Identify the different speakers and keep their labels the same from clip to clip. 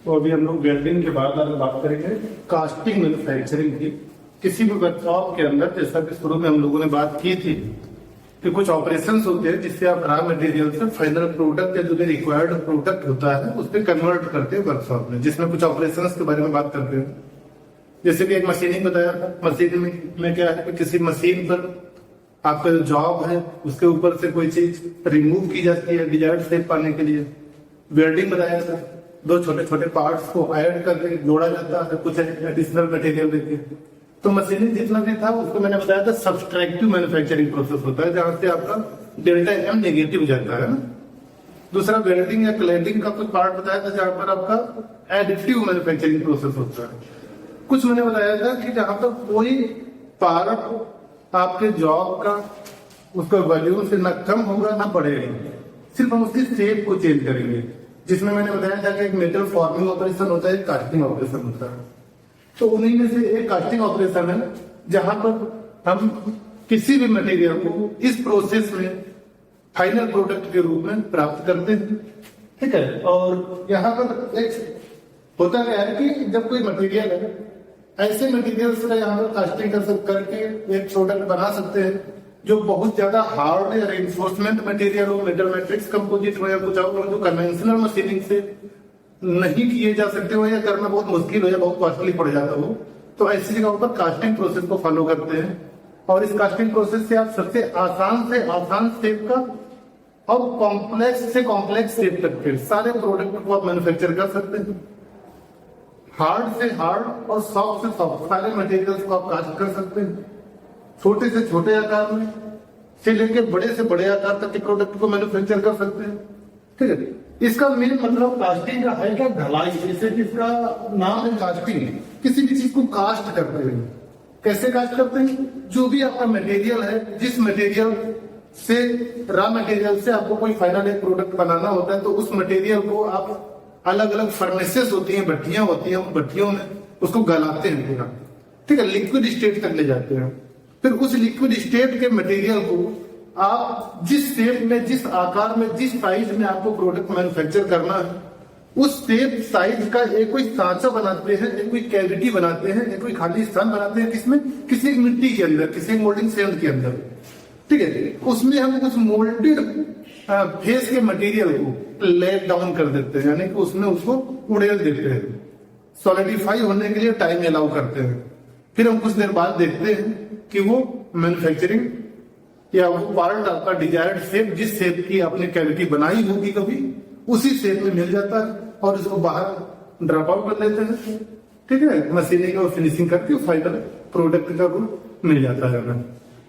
Speaker 1: तो अभी हम लोग वेल्डिंग के बाद अगर बात करेंगे कास्टिंग मैन्युफैक्चरिंग की। किसी भी वर्कशॉप के अंदर, जैसा कि शुरू में हम लोगों ने बात की थी कि कुछ ऑपरेशंस होते हैं जिससे आप रॉ मटेरियल से फाइनल प्रोडक्ट या जो भी रिक्वायर्ड प्रोडक्ट होता है उस पर कन्वर्ट करते हैं वर्कशॉप में, जिसमें कुछ ऑपरेशंस के बारे में बात करते हैं। जैसे कि एक मशीनिंग बताया था, मशीनिंग में क्या है कि किसी मशीन पर आपका जो जॉब है उसके ऊपर से कोई चीज रिमूव की जाती है डिजायर्ड शेप पाने के लिए। वेल्डिंग बताया था, दो छोटे छोटे पार्ट्स को ऐड करके जोड़ा जाता है कुछ एडिशनल मटेरियल देके। तो मशीनिंग जितना भी था उसको मैंने बताया था सब्सट्रैक्टिव मैन्युफैक्चरिंग प्रोसेस होता है, जहां से आपका डेल्टा एम नेगेटिव जाता है। दूसरा वेल्डिंग या क्लैडिंग का कुछ पार्ट बताया था जहां पर आपका एडिटिव मैन्युफैक्चरिंग प्रोसेस होता है। कुछ मैंने बताया था कि जहां पर कोई पार्ट आपके जॉब का उसका वॉल्यूम से ना कम होगा ना बढ़ेगा, सिर्फ हम उसकी शेप को चेंज करेंगे। जिसमें मैंने बताया था कि एक मेटल फॉर्मिंग ऑपरेशन होता है, एक कास्टिंग ऑपरेशन होता है। तो उन्हीं में से एक कास्टिंग ऑपरेशन है जहां पर हम किसी भी मटेरियल को इस प्रोसेस में फाइनल प्रोडक्ट के रूप में प्राप्त करते हैं। ठीक है, और यहाँ पर एक होता क्या है कि जब कोई मटेरियल है, ऐसे मटेरियल्स का यहाँ पर कास्टिंग करके एक प्रोडक्ट बना सकते हैं जो बहुत ज्यादा हार्ड या रेनफोर्समेंट मटेरियल हो, मेटल मैट्रिक्स कंपोजिट हो या कुछ और जो कन्वेंशनल मशीनिंग से नहीं किए जा सकते हो या करना बहुत मुश्किल हो या बहुत कॉस्टली पड़ जाता हो। तो ऐसी जगहों पर कास्टिंग प्रोसेस को फॉलो करते हैं और इस कास्टिंग प्रोसेस से आप सबसे आसान शेप का और कॉम्प्लेक्स से कॉम्प्लेक्स शेप तक के सारे प्रोडक्ट को आप मैन्युफैक्चर कर सकते हैं। हार्ड से हार्ड और सॉफ्ट से सॉफ्ट सारे मटेरियल्स को आप कास्ट कर सकते हैं। छोटे से छोटे आकार में से लेकर बड़े से बड़े आकार तक के प्रोडक्ट को मैन्युफैक्चर कर सकते हैं। ठीक है, इसका मेन मतलब कास्टिंग का है क्या, ढलाई। जैसे कि इसका नाम है कास्टिंग, किसी भी चीज को कास्ट करते हैं। कैसे कास्ट करते हैं? जो भी आपका मटेरियल है, जिस मटेरियल से रॉ मटेरियल से आपको कोई फाइनल एक प्रोडक्ट बनाना होता है, तो उस मटेरियल को आप अलग अलग फर्नेसेस होती हैं, भट्टियां होती हैं, उन भट्टियों में उसको गलाते हैं पूरा। ठीक है, लिक्विड स्टेट तक ले जाते हैं। फिर उस लिक्विड स्टेट के मटेरियल को आप जिस शेप में, जिस आकार में, जिस साइज में आपको प्रोडक्ट मैन्युफैक्चर करना है, उस शेप साइज का एक कोई सांचा बनाते हैं, एक कोई कैविटी बनाते हैं, एक कोई खाली स्थान बनाते हैं, किसमें, किसी मिट्टी के अंदर, किसी मोल्डिंग सेल के अंदर। ठीक है, उसमें हम उस मोल्डेड फेस के मटेरियल को लेट डाउन कर देते हैं, यानी कि उसमें उसको उड़ेल देते हैं, सॉलिडिफाई होने के लिए टाइम अलाउ करते हैं। फिर हम कुछ देर बाद देखते हैं कि वो मैन्युफैक्चरिंग या वो पार्ट आपका डिजायर्ड शेप, जिस शेप की आपने कैविटी बनाई होगी कभी, उसी शेप में मिल जाता है और उसको बाहर ड्रॉप आउट कर लेते हैं। ठीक है, मशीनिंग और फिनिशिंग करके फाइनल प्रोडक्ट का रूप मिल जाता है हमें।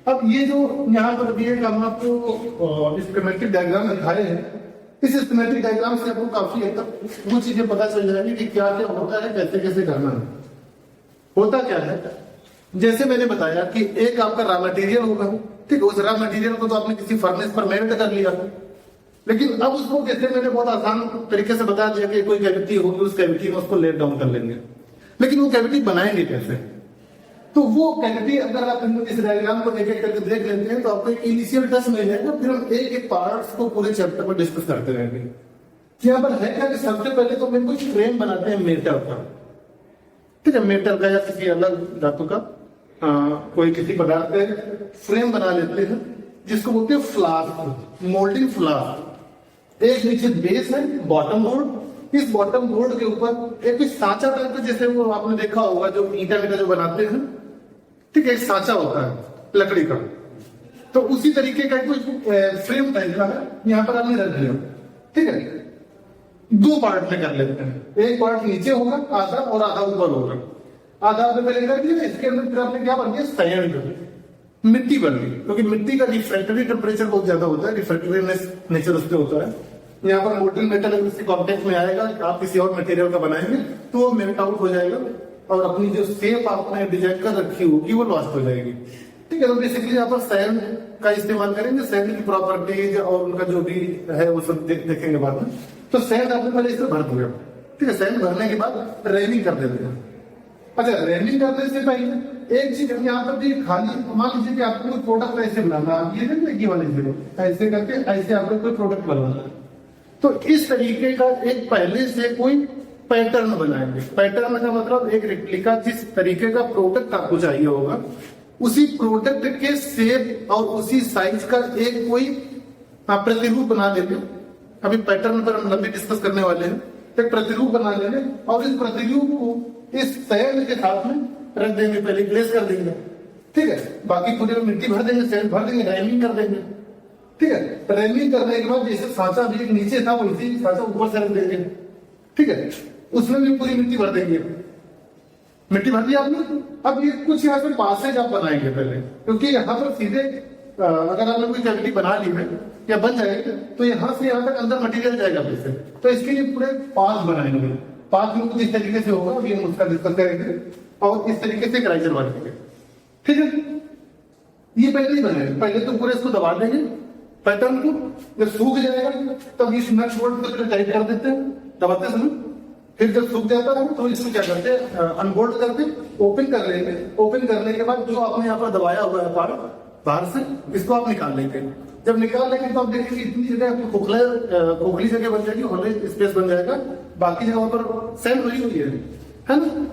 Speaker 1: अब ये जो यहाँ पर दिए हम आपको स्कीमेटिक डायग्राम दिखाए हैं, इस स्कीमेटिक डायग्राम से आपको काफी हद तक वो चीजें पता चल जाएगी कि क्या क्या होता है, कैसे कैसे करना है। होता क्या है, जैसे मैंने बताया कि एक आपका रॉ मटेरियल होगा। ठीक है, उस रॉ मटेरियल को तो आपने किसी फर्नेस पर मेल्ट कर लिया, लेकिन अब उसको जैसे मैंने बहुत आसान तरीके से बता दिया कि कोई कैविटी होगी, उस कैविटी में उसको लेट डाउन कर लेंगे। लेकिन वो कैविटी बनाएंगे कैसे? तो वो कैविटी अगर आप इस डायग्राम को एक एक करके देख लेते हैं तो आपको एक इनिशियल टच मिल जाएगा। फिर हम एक एक पार्ट्स को पूरे चैप्टर में डिस्कस करते रहेंगे। यहाँ पर है क्या कि सबसे पहले तो हम कुछ फ्रेम बनाते हैं मेटल का। ठीक है, मेटल का या किसी अलग धातु का कोई किसी पदार्थ का फ्रेम बना लेते हैं, जिसको बोलते हैं फ्लास्क, मोल्डिंग फ्लास्क। एक नीचे बेस है, बॉटम बोर्ड। इस बॉटम बोर्ड के ऊपर एक सांचा टाइप का, जैसे वो आपने देखा होगा जो ईंटा जो बनाते हैं। ठीक है, एक सांचा होता है लकड़ी का, तो उसी तरीके का कोई फ्रेम टाइप का है, यहाँ पर आपने रख दिया। ठीक है, दो पार्ट में कर लेते हैं, एक पार्ट नीचे होगा आधा और आधा ऊपर होगा। आधा आपने पहले कर दिया, इसके अंदर फिर आपने क्या बन गया, सैंड, मिट्टी बन गई, क्योंकि मिट्टी का रिफ्रैक्टरी टेम्परेचर बहुत ज्यादा होता है, रिफ्रैक्टरी नेचर उसके होता है। यहाँ पर मोल्डिंग मेटल अगर इसके कॉन्टेक्ट में आएगा, आप किसी और मटेरियल का बनाएंगे तो वो मेल्ट आउट हो जाएगा और अपनी जो शेप आपने डिजाइन कर रखी होगी वो लॉस्ट हो जाएगी। ठीक है, तो बेसिकली यहाँ पर सैंड का इस्तेमाल करेंगे, सैंड की प्रॉपर्टीज और उनका जो भी है वो सब देखेंगे बाद में। तो सैंड आपने पहले इसे भर दिया। ठीक है, सैंड भरने के बाद रेनिंग कर देते हैं। अच्छा, रेनिंग करने से पहले एक चीज यहाँ पर भी खाली, मान लीजिए कि आपको कोई प्रोडक्ट ऐसे बनाना, ये देखिए वाले जीरो ऐसे करके ऐसे आपको कोई प्रोडक्ट बनाना है, तो इस तरीके का एक पहले से कोई पैटर्न बनाएंगे। पैटर्न का मतलब एक रेप्लिका, जिस तरीके का प्रोडक्ट आपको चाहिए होगा उसी प्रोडक्ट के शेप और उसी साइज का एक कोई प्रतिरूप बना लेंगे। अभी पैटर्न पर हम लंबी डिस्कस करने वाले हैं। एक प्रतिरूप बना लेंगे और इस प्रतिरूप को इस सैंड के साथ में रख देंगे, पहले प्लेस कर देंगे, ठीक है। बाकी पूरे में मिट्टी भर देंगे, सैंड भर देंगे, रैमिंग कर देंगे, ठीक है। रैमिंग करने के बाद जैसे सांचा भी नीचे था वैसे सांचा ऊपर से रख देंगे, ठीक है। उसमें भी पूरी मिट्टी भर देंगे। मिट्टी भर दी आपने। अब ये कुछ यहाँ पे पासेज आप बनाएंगे पहले, क्योंकि यहाँ पर सीधे अगर आपने कोई कैविटी बना ली है या बन जाएगी तो यहाँ से यहाँ तक अंदर मटेरियल जाएगा फिर से, तो इसके लिए पूरे पास बनाएंगे। पास में कुछ इस तरीके से होगा, अभी हम उसका डिस्कस करेंगे। और इस तरीके से एक राइजर बनाएंगे, ठीक है। ये पहले ही बनाएंगे, पहले तो पूरे इसको दबा देंगे पैटर्न को। जब सूख जाएगा तब इस नट बोल्ट को टाइट कर देते हैं दबाते समय। फिर जब सूख जाता है तो इसमें क्या करते हैं, अनबोल्ट करके ओपन कर लेंगे। ओपन करने के बाद जो आपने यहाँ पर दबाया हुआ है पार्ट बाहर से, इसको आप निकाल लेंगे। जब निकाल लेंगे तो आप देखेंगे इतनी जगह आपको खोखली जगह बन जाएगी, होले स्पेस बन जाएगा, बाकी जगह पर सैंड भरी हुई है ना।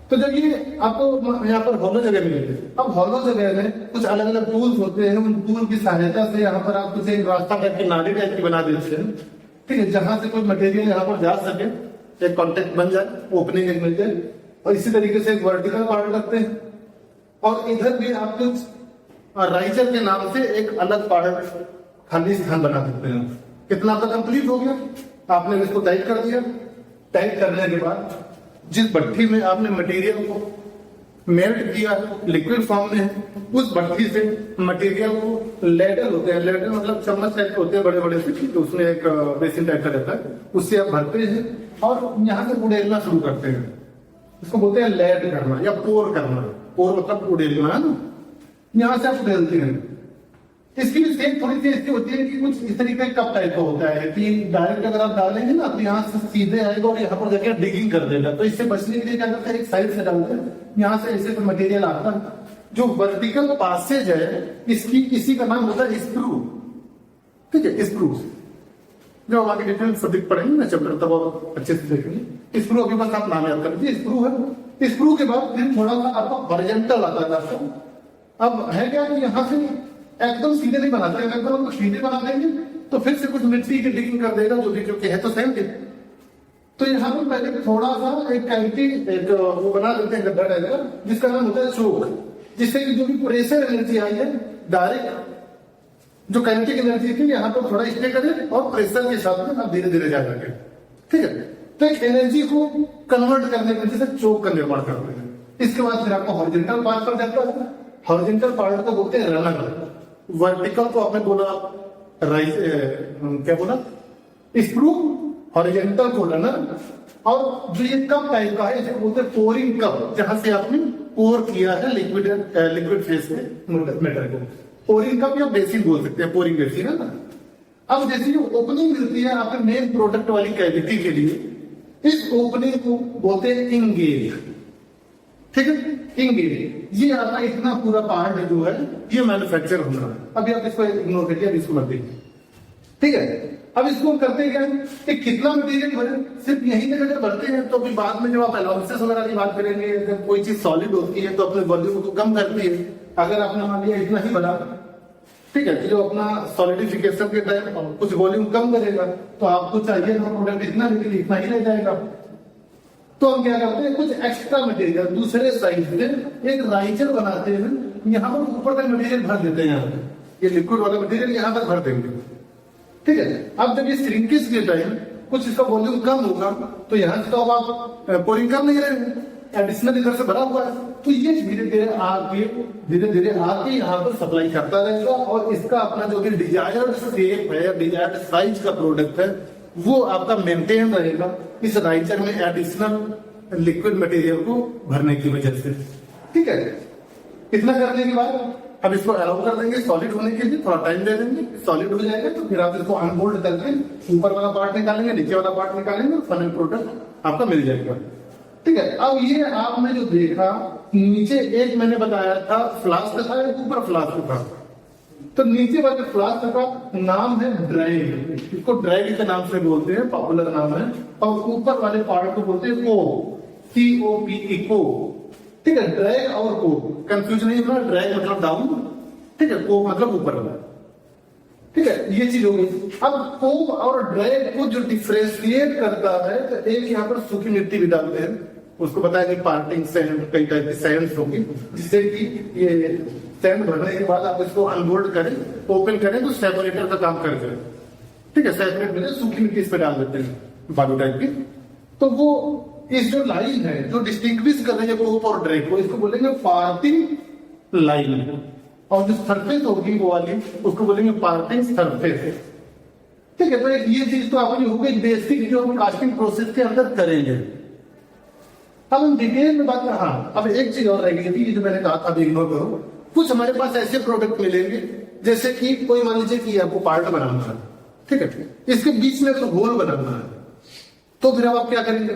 Speaker 1: तो जब ये आपको यहाँ पर हॉलो जगह मिलेगी, अब हॉलो जगह में कुछ अलग अलग टूल्स होते हैं, उन टूल की सहायता से यहाँ पर आप कुछ एक रास्ता टाइप की, नाली टाइप की बना देते हैं, ठीक है, जहां से कोई मटेरियल यहाँ पर जा सके, एक कॉन्टेक्ट बन जाए, ओपनिंग एक मिल जाए। और इसी तरीके से एक वर्टिकल पार्ट रखते हैं। और इधर भी आप कुछ राइजर के नाम से एक अलग पार्ट खाली स्थान बना सकते हैं। कितना आपका कंप्लीट हो गया, आपने इसको टाइट कर दिया। टाइट करने के बाद जिस भट्टी में आपने मटेरियल को मेल्ट किया है लिक्विड फॉर्म में, उस भट्टी से मटेरियल को लेडल होते हैं, लेडल मतलब चम्मच टाइप के होते हैं बड़े बड़े से, तो उसमें एक बेसिन टाइप का रहता है, उससे आप भरते हैं और यहाँ से उड़ेलना शुरू करते हैं। इसको बोलते हैं लेड करना या पोर करना। पोर मतलब उड़ेलना है ना, यहाँ से आप उड़ेलते हैं। इसकी भी सेप थोड़ी सी ऐसी होती है कि कुछ इस तरीके का कप टाइप का होता है कि डायरेक्ट अगर आप डालेंगे ना तो यहाँ से सीधे आएगा और यहाँ पर जाके डिगिंग कर देगा। तो इससे बचने के लिए क्या करते हैं, एक साइड से डालते हैं, यहाँ से ऐसे मटेरियल आता है। जो वर्टिकल पासेज है इसकी, इसी का नाम होता है स्क्रू, ठीक है। स्क्रू जो हम आगे डिटेल सब्जेक्ट पढ़ेंगे ना चैप्टर, तब आप अच्छे से देखेंगे। स्क्रू अभी बस आप नाम याद कर लीजिए, स्क्रू है। स्क्रू के बाद फिर थोड़ा सा आपका हॉरिजॉन्टल आता है आपका। अब है क्या कि यहाँ से एकदम सीधे नहीं बनाते हैं, एकदम हमको सीधे बना देंगे तो फिर से कुछ मिट्टी की डिगिंग कर देगा, जो भी क्योंकि है तो सेम है। तो यहाँ पर पहले थोड़ा सा एक कैविटी, एक वो बना देते हैं गड्ढा टाइप का, जिसका नाम होता है चोक, जिससे कि जो भी प्रेशर एनर्जी आई है डायरेक्ट जो काइनेटिक एनर्जी थी यहाँ पर थोड़ा स्टे करे और प्रेशर के साथ में आप धीरे धीरे जा लगे, ठीक है। तो एक एनर्जी को कन्वर्ट करने की वजह से चोक का निर्माण करते हैं। इसके बाद फिर आपको हॉरिजॉन्टल पार्ट पर जाता है। हॉरिजॉन्टल पार्ट को बोलते हैं रनर। वर्टिकल को आपने बोला क्या बोला, स्क्रू, हॉरिजॉन्टल को रनर। और जो ये कप टाइप का है इसे बोलते हैं पोरिंग कप, जहां से आपने पोर किया है लिक्विड फेस में मेटर को। पोरिंग कप या बेसिन बोल सकते हैं, पोरिंग बेसिन है ना। अब जैसे जो ओपनिंग मिलती है आपके मेन प्रोडक्ट वाली कैविटी के लिए, इस ओपनिंग को बोलते हैं इंगेज, ठीक है। इंगेज ये आपका इतना पूरा पार्ट जो है ये मैन्युफैक्चर होना है। अभी आप इसको इग्नोर करिए, अभी इसको मत देखिए, ठीक है। अब इसको करते क्या है कि कितना मटेरियल भरे, सिर्फ यही तक अगर भरते हैं तो फिर बाद में जब आप एलाउंसेस वगैरह की बात करेंगे, जब कोई चीज सॉलिड होती है तो अपने वॉल्यूम को कम करती है। अगर आपने मान लिया इतना ही भरा, ठीक है, जो अपना सॉलिडिफिकेशन के टाइम कुछ वॉल्यूम कम करेगा तो आपको चाहिए प्रोडक्ट इतना, लेकिन इतना ही रह जाएगा। तो हम क्या करते हैं, कुछ एक्स्ट्रा मटेरियल दूसरे साइड से एक राइजर बनाते हैं, यहाँ पर ऊपर तक मटेरियल भर देते हैं। यहाँ पे ये लिक्विड वाला मटेरियल यहाँ तक भर देंगे, ठीक है। अब जब ये श्रिंकेज के टाइम कुछ इसका वॉल्यूम कम होगा तो यहाँ से तो अब आप पोरिंग कर नहीं रहे, एडिशनल इधर से भरा हुआ है, तो ये धीरे धीरे आके यहाँ पर सप्लाई करता रहेगा और इसका अपना जो भी डिजायर्ड शेप है, डिजायर्ड साइज का प्रोडक्ट है, वो आपका मेंटेन रहेगा इस राइजर में एडिशनल लिक्विड मटेरियल को भरने की वजह से, ठीक है। इतना करने के बाद अब इसको अलाउ कर देंगे सॉलिड होने के लिए, थोड़ा टाइम दे देंगे, सॉलिड हो जाएगा तो फिर आप इसको अनबोल्ड करके ऊपर वाला पार्ट निकालेंगे, नीचे वाला पार्ट निकालेंगे, फाइनल प्रोडक्ट आपका मिल जाएगा, ठीक है। अब ये आपने जो देखा नीचे एक मैंने बताया था फ्लास्क था, एक ऊपर फ्लास्क था, तो नीचे वाले फ्लास्क का नाम है ड्रैग, इसको ड्रैग के नाम से बोलते हैं, पॉपुलर नाम है। और ऊपर वाले पार्ट को बोलते हैं को, COPE को। ठीक है, ड्रैग और को कंफ्यूजन नहीं होना, ड्रैग मतलब डाउन, ठीक है, को मतलब ऊपर वाला। ठीक है, ये चीज हो गई। अब को और ड्रैग को जो डिफ्रेंशिएट करता है, तो एक यहाँ पर सूखी मिट्टी भी डालते हैं, उसको पता है कि पार्टिंग सैंड, कई टाइप की सैंड होगी, जिससे कि ये सैंड भरने के बाद आप इसको अनलोड करें, ओपन करें तो सेपरेटर का काम कर जाए। ठीक है, सेपरेट में सूखी मिट्टी इस पे डाल देते हैं बालू टाइप की। तो वो इस जो लाइन है जो डिस्टिंग्विश कर रही है कोप और ड्रैग को, इसको बोलेंगे पार्टिंग लाइन। और जो सरफेस होगी वो वाली, उसको बोलेंगे पार्टिंग सरफेस। ठीक है, तो ये चीज तो आपकी हो गई बेसिक जो हम कास्टिंग प्रोसेस के अंदर करेंगे। अब हम डिटेल में बात कर, हाँ अब एक चीज और रह गई थी जो मैंने कहा था, अभी इग्नोर करो। कुछ हमारे पास ऐसे प्रोडक्ट मिलेंगे, जैसे कि कोई मान लीजिए कि आपको पार्ट बनाना है, ठीक है, इसके बीच में अगर होल बनाना है, तो फिर अब आप क्या करेंगे?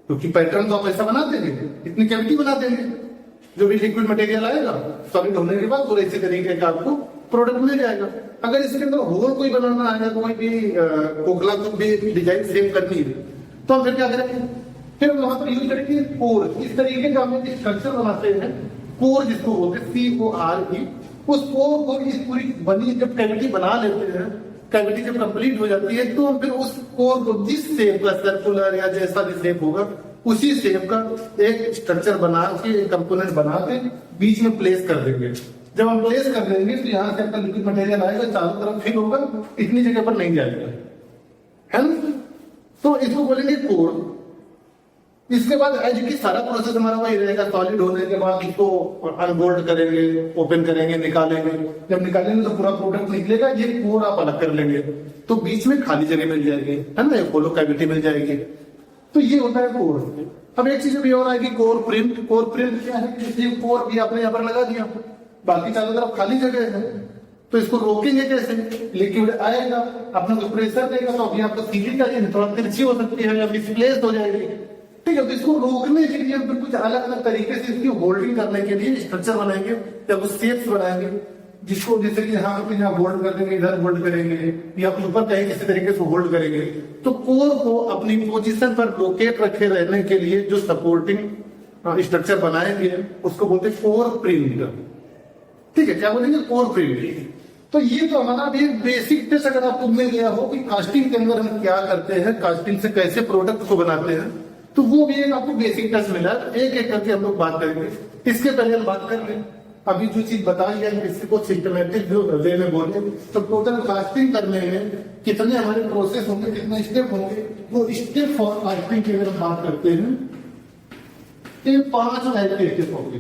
Speaker 1: क्योंकि पैटर्न तो आप ऐसा बना देंगे, इतनी कैविटी बना देंगे, जो भी लिक्विड मटेरियल आएगा सॉलिड होने के बाद पूरे इसी तरीके का आपको प्रोडक्ट मिल जाएगा। अगर इसके अंदर होल कोई बनाना है, कोई भी खोखला कुछ भी डिजाइन सेम करनी है, तो हम फिर क्या करेंगे? फिर वहां पर यूज करेंगे कोर। इस तरीके का हम एक स्ट्रक्चर बनाते हैं, कोर जिसको बोलते हैं CORE। उस कोर को इस पूरी बनी जब कैविटी बना लेते हैं, कैविटी जब कंप्लीट हो जाती है, तो फिर उस कोर को जिस शेप का, सर्कुलर या जैसा भी शेप होगा, उसी शेप का एक स्ट्रक्चर बना के, एक कंपोनेंट बना के बीच में प्लेस कर देंगे। जब हम प्लेस कर देंगे तो यहाँ से आपका लिक्विड मटेरियल आएगा, चारों तरफ फिल होगा, इतनी जगह पर नहीं जाएगा, है ना? तो इसको बोलेंगे कोर। इसके बाद एज की सारा प्रोसेस हमारा वही रहेगा। सॉलिड होने के बाद इसको अनबोल्ड करेंगे, ओपन करेंगे, निकालेंगे। जब निकालेंगे तो पूरा प्रोडक्ट निकलेगा। ये कोर आप अलग कर लेंगे, तो बीच में खाली जगह मिल जाएगी, है ना, होलो कैविटी मिल जाएगी। तो ये होता है कोर। अब एक चीज भी और आएगी, कोर प्रिंट। कोर प्रिंट क्या है? किसी कोर भी आपने यहाँ पर लगा दिया, बाकी चारों तरफ खाली जगह है, तो इसको रोकेंगे कैसे? लिक्विड आएगा, अपना को प्रेशर देगा, तो अभी आपको सीधी का थोड़ा तिरछी हो सकती है या मिसप्लेस हो जाएगी। ठीक है, तो इसको रोकने के लिए फिर कुछ अलग अलग तरीके से इसकी होल्डिंग करने के लिए स्ट्रक्चर बनाएंगे या कुछ शेप्स बनाएंगे, जिसको जैसे कि यहाँ होल्ड कर देंगे, इधर होल्ड करेंगे, या ऊपर कहीं किसी तरीके से होल्ड करेंगे। तो कोर को अपनी पोजीशन पर लोकेट रखे रहने के लिए जो सपोर्टिंग स्ट्रक्चर बनाएंगे, उसको बोलते हैं कोर प्रिंट। ठीक है, क्या बोलेंगे? Core print. तो ये तो हमारा भी बेसिक टेस्ट अगर आपको मिल गया हो कि कास्टिंग के अंदर हम क्या करते हैं, कास्टिंग से कैसे प्रोडक्ट को बनाते हैं, तो वो भी एक आपको बेसिक टेस्ट मिला। एक एक करके हम लोग बात करेंगे। इसके पहले हम बात कर लें, अभी जो चीज बताई है किसी को सिस्टमेटिक वे में बोले, तो टोटल कास्टिंग करने में कितने हमारे प्रोसेस होंगे, कितने स्टेप होंगे, वो स्टेप फॉर कास्टिंग की अगर हम बात करते हैं, ये 5 टाइप के स्टेप होंगे।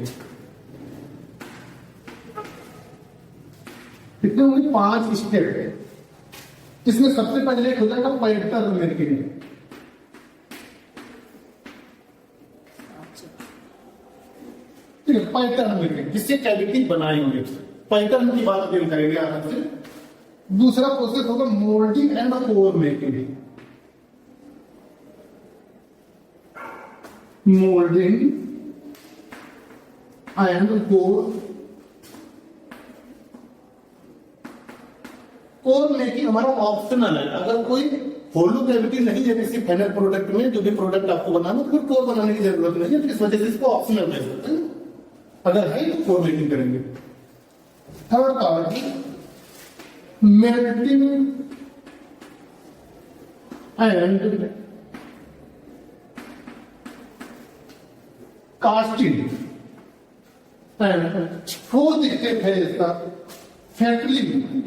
Speaker 1: कितने होंगे? 5 स्टेप। इसमें सबसे पहले एक हो जाएगा पैटर्न मेकिंग। पैटर्न मेकिंग, जिससे कैविटी बनाएंगे, पैटर्न की बात भी करेंगे आराम से। दूसरा प्रोसेस होगा moulding and core making. Moulding and core making हमारा ऑप्शनल है। अगर कोई होलो कैविटी नहीं है किसी फाइनल प्रोडक्ट में, जो भी प्रोडक्ट आपको बनाना, तो फिर कोर बनाने की जरूरत नहीं है, तो इस वजह से इसको ऑप्शनल कह सकते हैं। अगर है तो कोर मेकिंग करेंगे। Third part melting and casting. Fourth step है इसका फैटलिंग।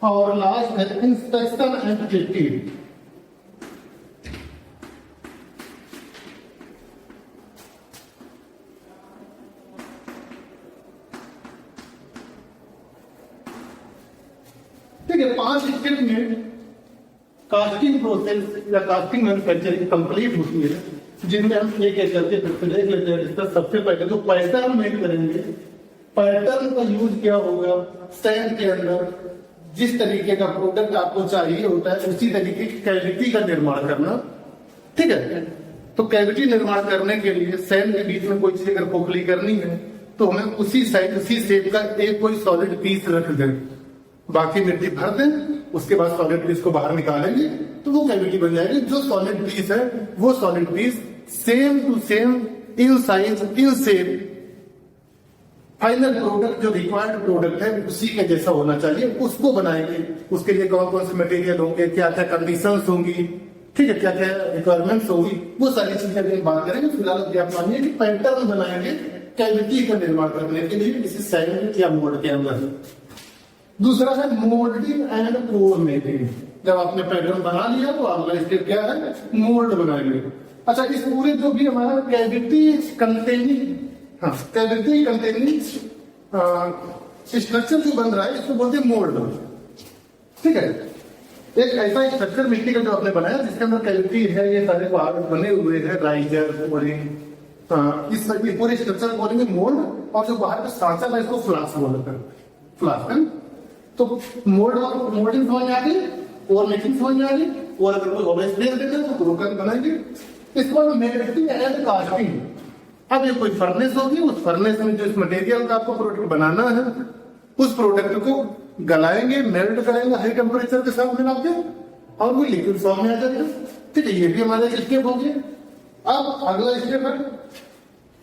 Speaker 1: और लास्ट है इंस्पेक्शन एंड टेस्टिंग। ठीक है, 5 स्टेप में कास्टिंग प्रोसेस या कास्टिंग मैन्युफैक्चरिंग कंप्लीट होती है, जिनमें हम एक एक करके फिर देख लेते हैं। इसका सबसे पहले जो पैटर्न मेक करेंगे, पैटर्न का यूज क्या होगा? सैंड के अंदर जिस तरीके का प्रोडक्ट आपको चाहिए होता है, उसी तरीके की कैविटी का निर्माण करना। ठीक है, तो कैविटी निर्माण करने के लिए सेल के बीच में कोई चीज अगर खोखली करनी है तो हमें उसी साइज उसी शेप का एक कोई सॉलिड पीस रख दें, बाकी मिट्टी भर दें, उसके बाद सॉलिड पीस को बाहर निकालेंगे तो वो कैविटी बन जाएगी। जो सॉलिड पीस है वो solid piece same to same in size in shape final product जो रिक्वायर्ड प्रोडक्ट है उसी के जैसा होना चाहिए, उसको बनाएंगे। उसके लिए कौन कौन से मटेरियल होंगे, क्या क्या कंडीशंस होंगी, ठीक है, क्या क्या रिक्वायरमेंट्स होगी, वो सारी चीजें अभी बात करेंगे। फिलहाल अभी आप मानिए कि पैटर्न बनाएंगे कैविटी का निर्माण करने के लिए किसी सैंड या मोल्ड के अंदर। दूसरा है मोल्डिंग एंड कोर मेकिंग। जब आपने पैटर्न बना लिया तो अगला स्टेप क्या है, मोल्ड बनाएंगे। अच्छा, इस पूरे जो भी हमारा cavity containing cavity containing structure जो बन रहा है इसको बोलते हैं मोल्ड, ठीक है। एक ऐसा स्ट्रक्चर मिट्टी का जो आपने बनाया जिसके अंदर कैविटी है, ये सारे पार्ट बने हुए हैं, राइजर, कोरिंग, इस पूरे स्ट्रक्चर बोलेंगे मोल्ड। और जो बाहर का सांचा है इसको फ्लास्क बोलते हैं, फ्लास्क है। तो मोल्ड और मोल्डिंग समझ आ गई और मेकिंग समझ आ गई। और अगर कोई ओवर स्प्रे देते हैं तो क्रोकन बनाएंगे। इसके बाद मेल्टिंग एंड कास्टिंग। अब ये कोई फर्नेस होगी, उस फर्नेस में जो इस मटेरियल का आपको प्रोडक्ट बनाना है उस प्रोडक्ट को गलाएंगे, मेल्ट करेंगे हाई टेम्परेचर के साथ मिला के और वो लिक्विड फॉर्म में आ जाएगा, ठीक है। ये भी हमारे स्टेप हो गए। अब अगला स्टेप है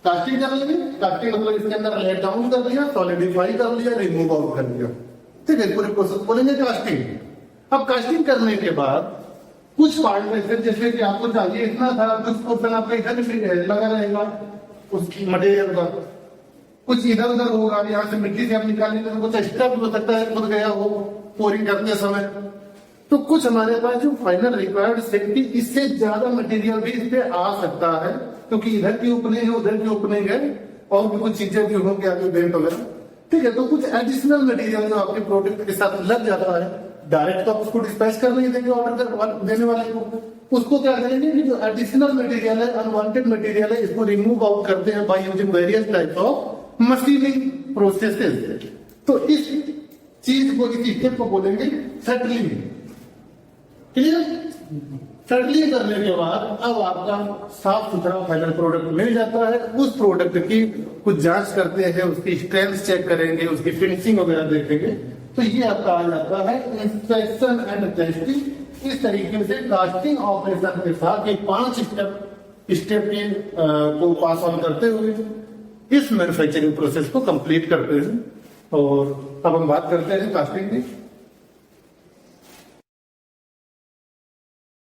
Speaker 1: कास्टिंग कर लेंगे। कास्टिंग मतलब इसके अंदर लेट डाउन कर दिया, सॉलिडिफाई कर लिया, रिमूव आउट कर दिया, ठीक है। पूरे प्रोसेस बोलेंगे कास्टिंग। अब कास्टिंग करने के बाद कुछ पार्ट में से जैसे कि आपको चाहिए इतना था, कुछ पोर्शन आपका इधर लगा रहेगा उस मटेरियल का, कुछ इधर उधर होगा। यहाँ से मिट्टी से आप निकालेंगे तो कुछ एक्स्ट्रा भी हो सकता है, खुद गया हो पोरिंग करते समय। तो कुछ हमारे पास जो फाइनल रिक्वायर्ड सेफ्टी इससे ज्यादा मटेरियल भी इस पे आ सकता है, क्योंकि इधर की ओपनिंग है, उधर की ओपनिंग है, और भी कुछ चीजें भी होंगी आगे बेल्ट वगैरह, ठीक है। तो कुछ एडिशनल मटेरियल जो आपके प्रोडक्ट के साथ लग जाता है, डायरेक्ट तो आप उसको डिस्पैच कर नहीं देंगे ऑर्डर देने वाले को, उसको क्या करेंगे कि जो एडिशनल मटेरियल है, अनवांटेड मटेरियल है, इसको रिमूव आउट करते हैं by using various type of machining processes. तो इस चीज को, इस स्टेप को बोलेंगे सेटलिंग, क्लियर। सेटलिंग करने के बाद अब आपका साफ सुथरा फाइनल प्रोडक्ट मिल जाता है। उस प्रोडक्ट की कुछ जांच करते हैं, उसकी स्ट्रेंथ चेक करेंगे, उसकी फिनिशिंग वगैरह देखेंगे, तो ये आपका आ जाता है इंस्पेक्शन एंड टेस्टिंग। इस तरीके से कास्टिंग ऑपरेशन के साथ एक 5 स्टेप के को पास ऑन करते हुए इस मैन्युफैक्चरिंग प्रोसेस को कंप्लीट करते हैं। और अब हम बात करते हैं कास्टिंग की।